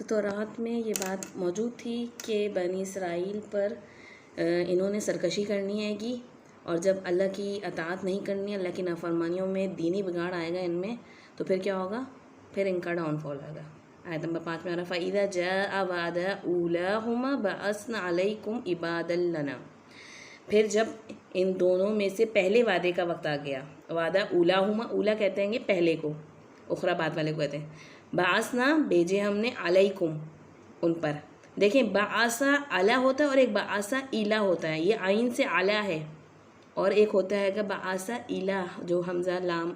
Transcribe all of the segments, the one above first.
تو تورات میں یہ بات موجود تھی کہ بنی اسرائیل پر انہوں نے سرکشی کرنی ہے گی، اور جب اللہ کی اطاعت نہیں کرنی، اللہ کی نافرمانیوں میں دینی بگاڑ آئے گا ان میں، تو پھر کیا ہوگا؟ پھر ان کا ڈاؤن فال آئے گا۔ آیت نمبر 5 میں آ رہا فَإِذَا جَاءَ وَعْدُ أُولَاهُمَا بَعَثْنَا عَلَيْكُمْ عِبَادًا لَنَا، پھر جب ان دونوں میں سے پہلے وعدے کا وقت آ گیا، وعدہ اولاہما، اولا کہتے ہیں گے پہلے کو، اخرى بعد والے کو کہتے ہیں، بعثنا بھیجے ہم نے علیکم ان پر۔ دیکھیں بعثا علی ہوتا ہے اور ایک بعثا الی ہوتا ہے، یہ عین سے علی ہے، اور ایک ہوتا ہے کہ بعثا الی جو حمزہ لام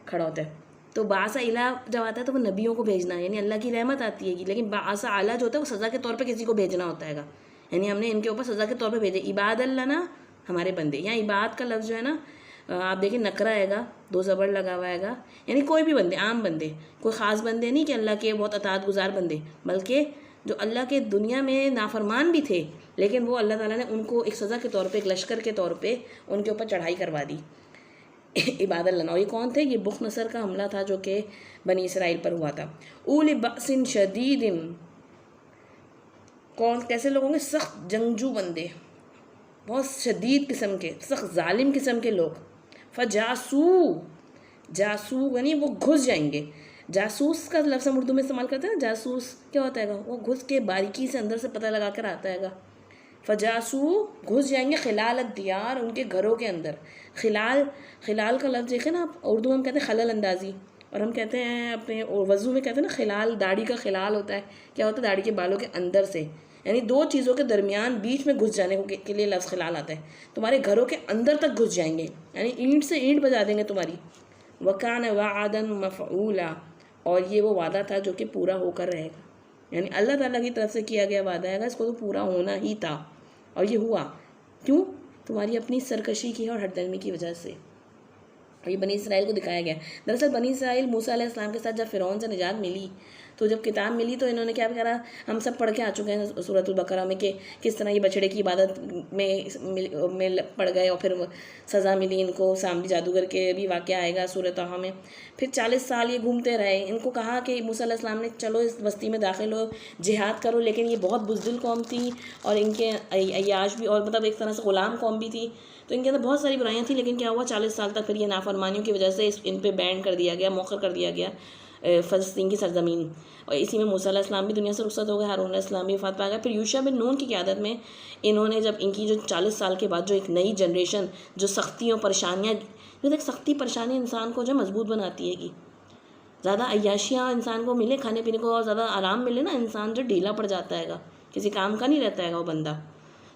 کھڑا ہوتا ہے۔ تو بعثا الی جب آتا ہے تو وہ نبیوں کو بھیجنا ہے، یعنی اللہ کی رحمت آتی ہے گی، لیکن بعثا علی جو ہوتا ہے وہ سزا کے طور پہ کسی کو بھیجنا ہوتا ہے گا، یعنی ہم نے ان کے اوپر سزا کے طور پہ بھیجے۔ عباد لنا ہمارے بندے، یہاں عباد کا لفظ جو ہے نا آپ دیکھیں نکرہ آئے گا، 2 زبر لگا ہوا آئے گا، یعنی کوئی بھی بندے، عام بندے، کوئی خاص بندے نہیں کہ اللہ کے بہت اطاعت گزار بندے، بلکہ جو اللہ کے دنیا میں نافرمان بھی تھے، لیکن وہ اللہ تعالیٰ نے ان کو ایک سزا کے طور پہ، ایک لشکر کے طور پہ ان کے اوپر چڑھائی کروا دی۔ عباد اللہ، اور یہ کون تھے؟ یہ بخت نصر کا حملہ تھا جو کہ بنی اسرائیل پر ہوا تھا۔ اولی بأس شدید، کون کیسے لوگ ہوں گے؟ سخت جنگجو بندے، بہت شدید قسم کے، سخت ظالم قسم کے لوگ۔ فجاسو، جاسو یعنی وہ گھس جائیں گے۔ جاسوس کا لفظ ہم اردو میں استعمال کرتے ہیں نا، جاسوس کیا ہوتا ہے گا؟ وہ گھس کے باریکی سے اندر سے پتہ لگا کر آتا ہے گا۔ فجاسو گھس جائیں گے خلال الدیار، ان کے گھروں کے اندر۔ خلال کا لفظ دیکھیں نا آپ، اردو میں ہم کہتے ہیں خلل اندازی، اور ہم کہتے ہیں اپنے وضو میں کہتے ہیں نا خلال، داڑھی کا خلال ہوتا ہے، کیا ہوتا ہے؟ داڑھی کے بالوں کے اندر سے، یعنی 2 چیزوں کے درمیان بیچ میں گھس جانے کے لیے لفظ خلال آتا ہے۔ تمہارے گھروں کے اندر تک گھس جائیں گے، یعنی اینٹ سے اینٹ بجا دیں گے تمہاری۔ وَكَانَ وَعْدًا مَفْعُولًا، اور یہ وہ وعدہ تھا جو کہ پورا ہو کر رہے گا، یعنی اللہ تعالیٰ کی طرف سے کیا گیا وعدہ ہے گا، اس کو تو پورا ہونا ہی تھا، اور یہ ہوا۔ کیوں؟ تمہاری اپنی سرکشی کی اور ہٹ درمی کی وجہ سے۔ اور یہ بنی اسرائیل کو دکھایا گیا۔ دراصل بنی اسرائیل موسیٰ علیہ السلام کے ساتھ جب فرعون سے نجات ملی، تو جب کتاب ملی تو انہوں نے کیا کرا؟ ہم سب پڑھ کے آ چکے ہیں سورۃ البقرہ میں کہ کس طرح یہ بچڑے کی عبادت میں پڑ گئے، اور پھر سزا ملی ان کو، سامری جادوگر کے بھی واقعہ آئے گا سورۃ طٰہٰ میں۔ پھر 40 سال یہ گھومتے رہے، ان کو کہا کہ موسیٰ علیہ السلام نے چلو اس بستی میں داخل ہو، جہاد کرو، لیکن یہ بہت بزدل قوم تھی، اور ان کے عیاش بھی، اور مطلب ایک طرح سے غلام قوم بھی تھی، تو ان کے اندر بہت ساری برائیاں تھیں، لیکن کیا ہوا 40 سال تک پھر یہ نافرمانیوں کی وجہ سے ان پہ بین کر دیا گیا، موخر کر دیا گیا فلسطین کی سرزمین، اور اسی میں موسیٰ علیہ السلام بھی دنیا سے رخصت ہو گئے، ہارون علیہ السلام بھی وفات پا گیا۔ پھر یوشع بن نون کی قیادت میں انہوں نے جب ان کی جو 40 سال کے بعد جو ایک نئی جنریشن جو سختیوں پریشانیاں، جو ایک سختی پریشانی انسان کو جو مضبوط بناتی ہے گی، زیادہ عیاشیاں انسان کو ملے، کھانے پینے کو اور زیادہ آرام ملے نا، انسان جو ڈھیلا پڑ جاتا ہے گا، کسی کام کا نہیں رہتا ہے گا وہ بندہ۔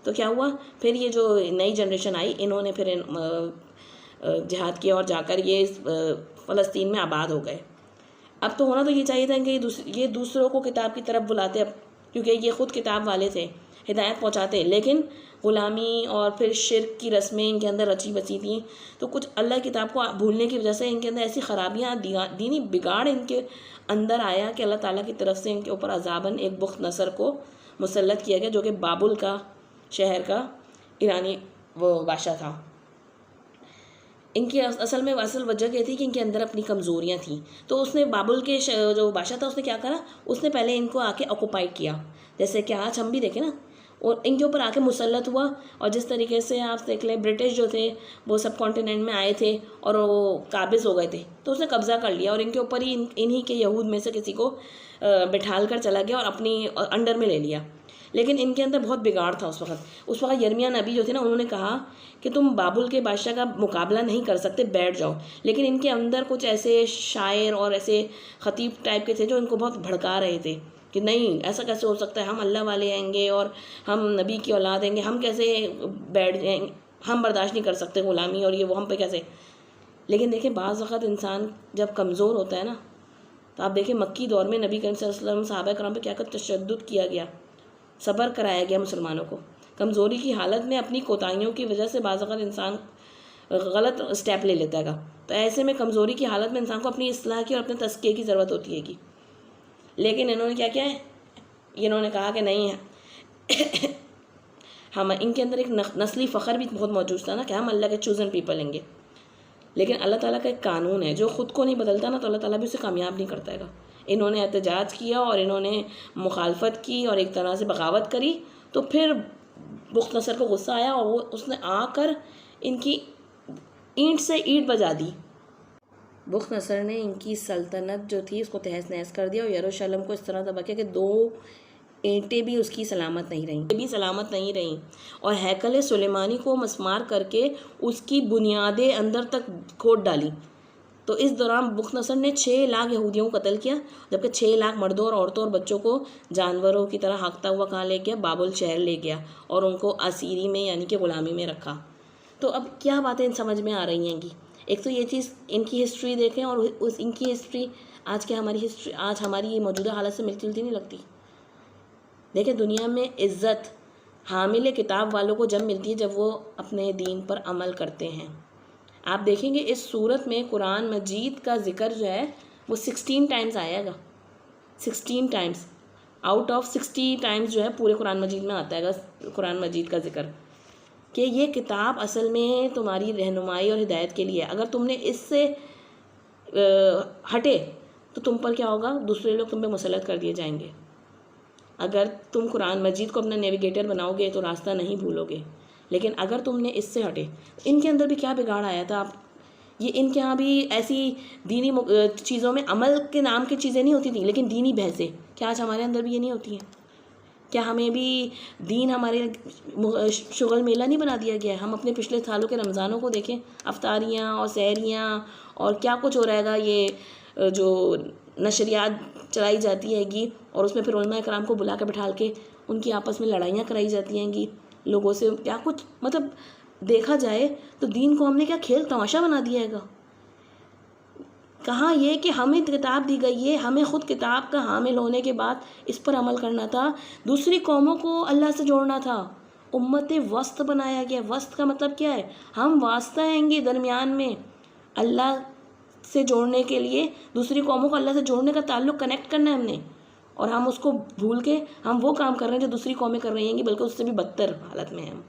تو کیا ہوا؟ پھر یہ جو نئی جنریشن آئی، انہوں نے پھر جہاد کیا اور جا کر یہ فلسطین میں آباد ہو گئے۔ اب تو ہونا تو یہ چاہیے تھا کہ یہ دوسروں کو کتاب کی طرف بلاتے، اب کیونکہ یہ خود کتاب والے تھے، ہدایت پہنچاتے، لیکن غلامی اور پھر شرک کی رسمیں ان کے اندر رچی بسی تھیں، تو کچھ اللہ کی کتاب کو بھولنے کی وجہ سے ان کے اندر ایسی خرابیاں، دینی بگاڑ ان کے اندر آیا کہ اللہ تعالیٰ کی طرف سے ان کے اوپر عذاباً ایک بخت نصر کو مسلط کیا گیا، جو کہ بابل کا شہر کا ایرانی وہ بادشاہ تھا۔ ان کی اصل میں وجہ یہ تھی کہ ان کے اندر اپنی کمزوریاں تھیں، تو اس نے بابل کے جو بادشاہ تھا اس نے کیا کرا؟ اس نے پہلے ان کو آ کے آکوپائیڈ کیا، جیسے کہ آج ہم بھی دیکھیں نا، اور ان کے اوپر آ کے مسلط ہوا، اور جس طریقے سے آپ دیکھ لیں برٹش جو تھے وہ سب کانٹیننٹ میں آئے تھے اور وہ قابض ہو گئے تھے، تو اس نے قبضہ کر لیا، اور ان کے اوپر ہی انہی کے یہود میں سے کسی کو بٹھال کر چلا گیا اور اپنی انڈر میں لے لیا۔ لیکن ان کے اندر بہت بگاڑ تھا اس وقت یرمیہ نبی جو تھے نا، انہوں نے کہا کہ تم بابل کے بادشاہ کا مقابلہ نہیں کر سکتے، بیٹھ جاؤ، لیکن ان کے اندر کچھ ایسے شاعر اور ایسے خطیب ٹائپ کے تھے جو ان کو بہت بھڑکا رہے تھے کہ نہیں ایسا کیسے ہو سکتا ہے، ہم اللہ والے آئیں گے اور ہم نبی کی اولاد ہیں گے، ہم کیسے بیٹھ جائیں گے، ہم برداشت نہیں کر سکتے غلامی اور یہ وہ، ہم پہ کیسے۔ لیکن دیکھیں بعض وقت انسان جب کمزور ہوتا ہے نا، تو آپ دیکھیں مکی دور میں نبی کریم صلی اللہ علیہ وسلم صحابہ کرام پہ کیا تشدد کیا گیا، صبر کرایا گیا مسلمانوں کو۔ کمزوری کی حالت میں اپنی کوتاہیوں کی وجہ سے بعض وقت انسان غلط اسٹیپ لے لیتا ہے گا، تو ایسے میں کمزوری کی حالت میں انسان کو اپنی اصلاح کی اور اپنے تزکیے کی ضرورت ہوتی ہے گی۔ لیکن انہوں نے کیا کیا ہے؟ انہوں نے کہا کہ نہیں ہے، ہم ان کے اندر ایک نسلی فخر بھی بہت موجود تھا نا کہ ہم اللہ کے چوزن پیپل ہیں گے، لیکن اللہ تعالیٰ کا ایک قانون ہے، جو خود کو نہیں بدلتا نا تو اللہ تعالیٰ بھی اسے کامیاب نہیں کرتا ہے گا۔ انہوں نے احتجاج کیا اور انہوں نے مخالفت کی اور ایک طرح سے بغاوت کری، تو پھر بخت نصر کو غصہ آیا اور اس نے آ کر ان کی اینٹ سے اینٹ بجا دی۔ بخت نصر نے ان کی سلطنت جو تھی اس کو تہس نہس کر دیا اور یروشلم کو اس طرح تباہ کیا کہ 2 اینٹیں بھی اس کی سلامت نہیں رہیں اور ہیکل سلیمانی کو مسمار کر کے اس کی بنیادیں اندر تک کھود ڈالی۔ تو اس دوران بخت نصر نے 6 لاکھ یہودیوں کو قتل کیا، جبکہ 6 لاکھ مردوں اور عورتوں اور بچوں کو جانوروں کی طرح ہانکتا ہوا کہاں لے گیا؟ بابل شہر لے گیا اور ان کو اسیری میں یعنی کہ غلامی میں رکھا۔ تو اب کیا باتیں سمجھ میں آ رہی ہیں گی؟ ایک تو یہ چیز ان کی ہسٹری دیکھیں اور ان کی ہسٹری آج کے آج ہماری موجودہ حالت سے ملتی جلتی نہیں لگتی۔ دیکھیں دنیا میں عزت حامل کتاب والوں کو جب ملتی ہے جب وہ اپنے دین پر عمل کرتے ہیں۔ آپ دیکھیں گے اس صورت میں قرآن مجید کا ذکر جو ہے وہ 16 ٹائمز آئے گا، 16 ٹائمز آؤٹ آف 60 ٹائمز جو ہے پورے قرآن مجید میں آتا ہے گا قرآن مجید کا ذکر، کہ یہ کتاب اصل میں تمہاری رہنمائی اور ہدایت کے لیے، اگر تم نے اس سے ہٹے تو تم پر کیا ہوگا؟ دوسرے لوگ تم پہ مسلط کر دیے جائیں گے۔ اگر تم قرآن مجید کو اپنا نیویگیٹر بناؤ گے تو راستہ نہیں بھولو گے، لیکن اگر تم نے اس سے ہٹے، ان کے اندر بھی کیا بگاڑ آیا تھا؟ یہ ان کے ہاں بھی ایسی دینی چیزوں میں عمل کے نام کی چیزیں نہیں ہوتی تھیں، لیکن دینی بحثیں کیا آج ہمارے اندر بھی یہ نہیں ہوتی ہیں؟ کیا ہمیں بھی دین ہمارے شغل میلہ نہیں بنا دیا گیا ہے؟ ہم اپنے پچھلے سالوں کے رمضانوں کو دیکھیں، افطاریاں اور سحریاں اور کیا کچھ ہو رہے گا، یہ جو نشریات چلائی جاتی ہے گی اور اس میں پھر علماء کرام کو بلا کے بٹھال کے ان کی آپس میں لڑائیاں کرائی جاتی ہیں گی لوگوں سے، کیا کچھ مطلب دیکھا جائے تو دین کو ہم نے کیا کھیل تماشا بنا دیا ہے گا۔ کہاں یہ کہ ہمیں کتاب دی گئی ہے، ہمیں خود کتاب کا حامل ہونے کے بعد اس پر عمل کرنا تھا، دوسری قوموں کو اللہ سے جوڑنا تھا، امت وسط بنایا گیا۔ وسط کا مطلب کیا ہے؟ ہم واسطہ ہیں گے درمیان میں اللہ سے جوڑنے کے لیے، دوسری قوموں کو اللہ سے جوڑنے کا تعلق کنیکٹ کرنا ہے ہم نے، اور ہم اس کو بھول کے ہم وہ کام کر رہے ہیں جو دوسری قومیں کر رہی ہیں گی، بلکہ اس سے بھی بدتر حالت میں ہیں ہم۔